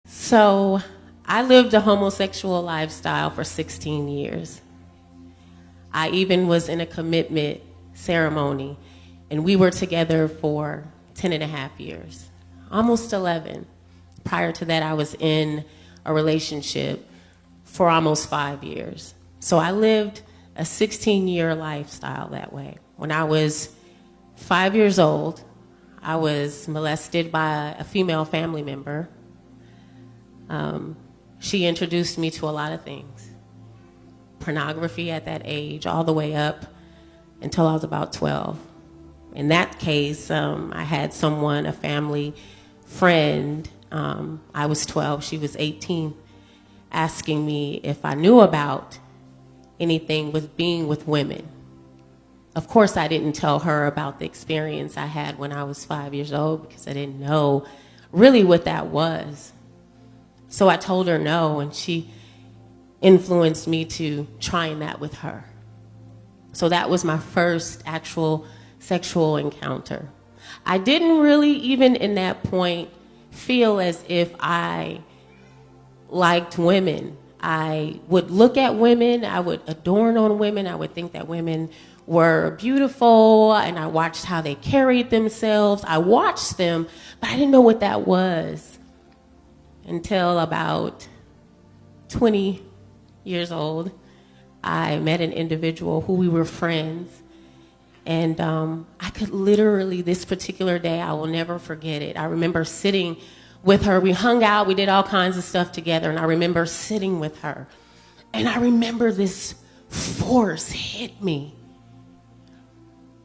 So I lived a homosexual lifestyle for 16 years. I even was in a commitment ceremony, and we were together for 10 and a half years, almost 11. Prior to that, I was in a relationship for almost 5 years. So I lived a 16-year lifestyle that way. When I was 5 years old, I was molested by a female family member. She introduced me to a lot of things. Pornography at that age, all the way up until I was about 12. In that case, I had someone, a family friend, I was 12, she was 18, asking me if I knew about anything with being with women. Of course, I didn't tell her about the experience I had when I was 5 years old because I didn't know really what that was. So I told her no, and she influenced me to trying that with her. So that was my first actual sexual encounter. I didn't really, even in that point, feel as if I liked women. I would look at women, I would adorn on women, I would think that women were beautiful, and I watched how they carried themselves. I watched them, but I didn't know what that was until about 20 years old. I met an individual who we were friends, and I could literally, this particular day, I will never forget it. I remember sitting with her. We hung out, we did all kinds of stuff together, and I remember sitting with her. And I remember this force hit me.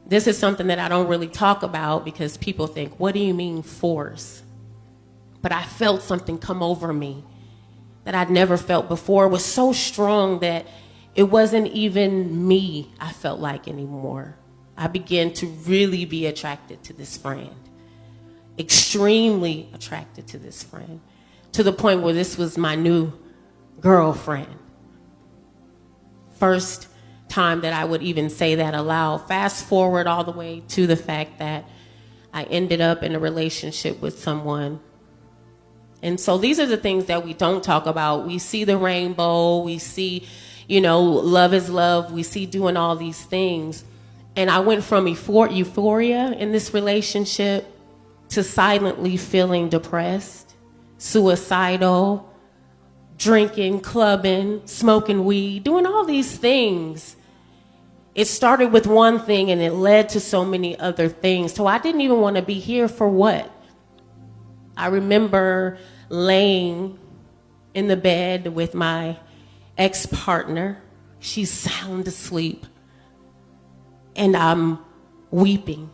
This is something that I don't really talk about because people think, what do you mean force? But I felt something come over me that I'd never felt before. It was so strong that it wasn't even me I felt like anymore. I began to really be attracted to this friend, extremely attracted to this friend, to the point where this was my new girlfriend. First time that I would even say that aloud. Fast forward all the way to the fact that I ended up in a relationship with someone. And so these are the things that we don't talk about. We see the rainbow, we see, love is love, we see doing all these things. And I went from euphoria in this relationship to silently feeling depressed, suicidal, drinking, clubbing, smoking weed, doing all these things. It started with one thing and it led to so many other things. So I didn't even want to be here for what? I remember laying in the bed with my ex-partner. She's sound asleep. And I'm weeping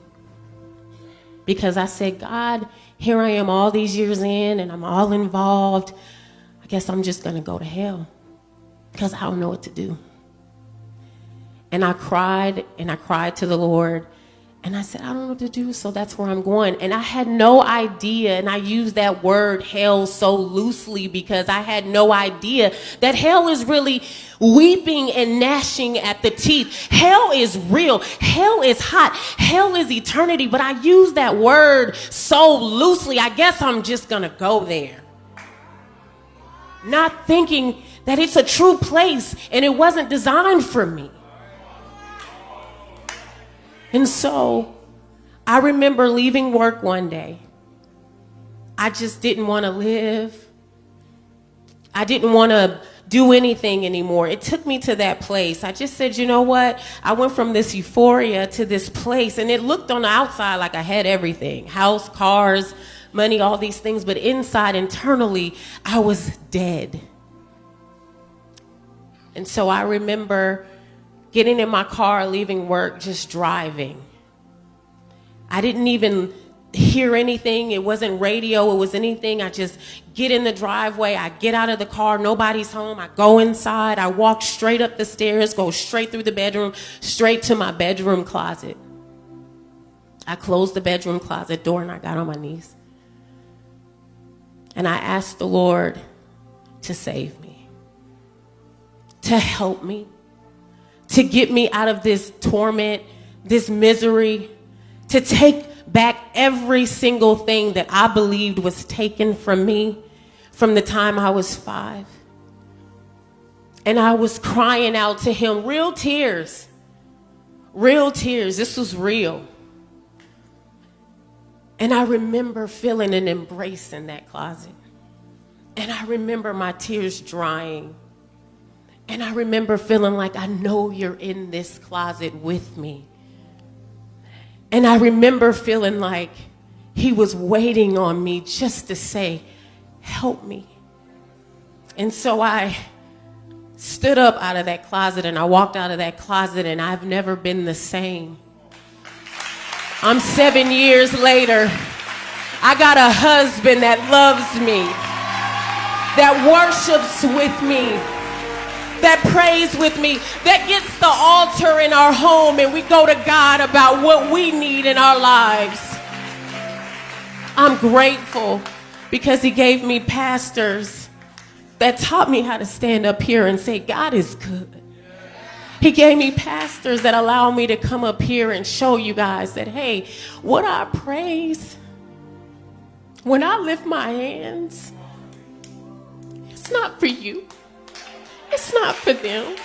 because I said, God, here I am all these years in and I'm all involved. I guess I'm just going to go to hell because I don't know what to do. And I cried to the Lord. And I said, I don't know what to do, so that's where I'm going. And I had no idea, and I use that word hell so loosely because I had no idea that hell is really weeping and gnashing at the teeth. Hell is real. Hell is hot. Hell is eternity. But I use that word so loosely. I guess I'm just going to go there. Not thinking that it's a true place and it wasn't designed for me. And so I remember leaving work one day. I just didn't want to live. I didn't want to do anything anymore. It took me to that place. I just said, you know what? I went from this euphoria to this place, and it looked on the outside like I had everything. House, cars, money, all these things. But inside, internally, I was dead. And so I remember getting in my car, leaving work, just driving. I didn't even hear anything. It wasn't radio. It was anything. I just get in the driveway. I get out of the car. Nobody's home. I go inside. I walk straight up the stairs, go straight through the bedroom, straight to my bedroom closet. I closed the bedroom closet door and I got on my knees. And I asked the Lord to save me, to help me, to get me out of this torment, this misery, to take back every single thing that I believed was taken from me, from the time I was 5. And I was crying out to him, real tears. Real tears. This was real. And I remember feeling an embrace in that closet. And I remember my tears drying. And I remember feeling like, I know you're in this closet with me. And I remember feeling like he was waiting on me just to say, help me. And so I stood up out of that closet and I walked out of that closet, and I've never been the same. I'm 7 years later. I got a husband that loves me, that worships with me, that prays with me, that gets the altar in our home and we go to God about what we need in our lives. I'm grateful because he gave me pastors that taught me how to stand up here and say, God is good. He gave me pastors that allow me to come up here and show you guys that, hey, what I praise, when I lift my hands, it's not for you. It's not for them.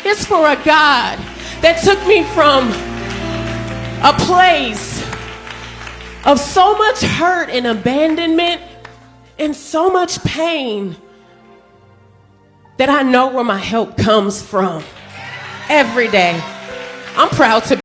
It's for a God that took me from a place of so much hurt and abandonment and so much pain that I know where my help comes from every day. I'm proud to be